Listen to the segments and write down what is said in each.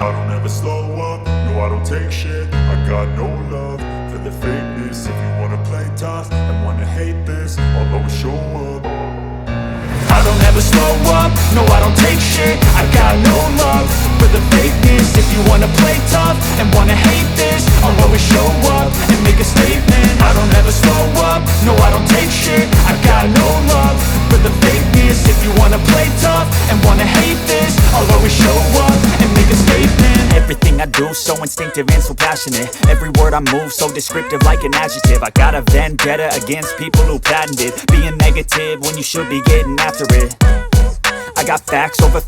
I don't ever slow up, no I don't take shit. I got no love for the fakeness. If you wanna play tough and wanna hate this, I'll always show up. I don't ever slow up, no I don't take shit. I got no love for the fakeness. If you wanna play tough and wanna hate this, I'll always show up and make a statement. I don't ever slow up, no I don't take shit. I got no love for the fakeness. If you wanna play tough and wanna hate this, I'll always show up and make a statement. Everything I do so instinctive and so passionate. Every word I move so descriptive like an adjective. I got a vendetta against people who patented being negative when you should be getting after it. I got facts over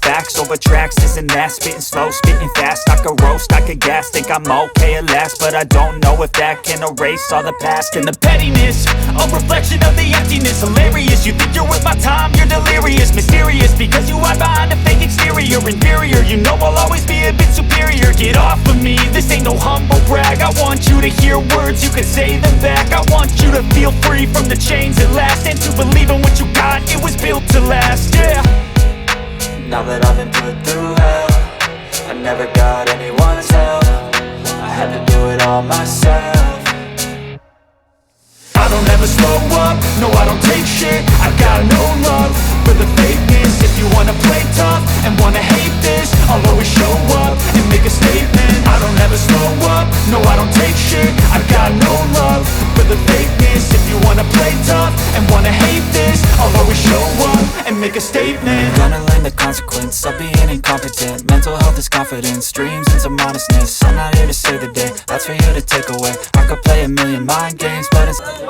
tracks, this and that. Spitting slow, spitting fast. I could roast, I could gas. Think I'm okay at last, but I don't know if that can erase all the past. And the pettiness, a reflection of the emptiness. Hilarious, you think you're worth my time, you're delirious. Mysterious, because you hide behind a fake exterior. Inferior, you know I'll always be a bit superior. Get off of me, this ain't no humble brag. I want you to hear words, you can say them back. I want you to feel free from the chains at last, and to believe in what you got, it was built to last, yeah. Now that I've been put through hell, I never got anyone's help. I had to do it all myself. I don't ever slow up, no I don't take shit. I got no love for the fakeness. If you wanna play tough and wanna hate this, I'll always show up and make a statement. I don't ever slow up, no I don't take shit. I got no love for the fakeness. If you wanna play tough and wanna hate this, I'll always show up and make a statement. Gonna learn the consequence of being incompetent. Mental health is confidence, dreams and some modestness. I'm not here to save the day, that's for you to take away. I could play a million mind games, but it's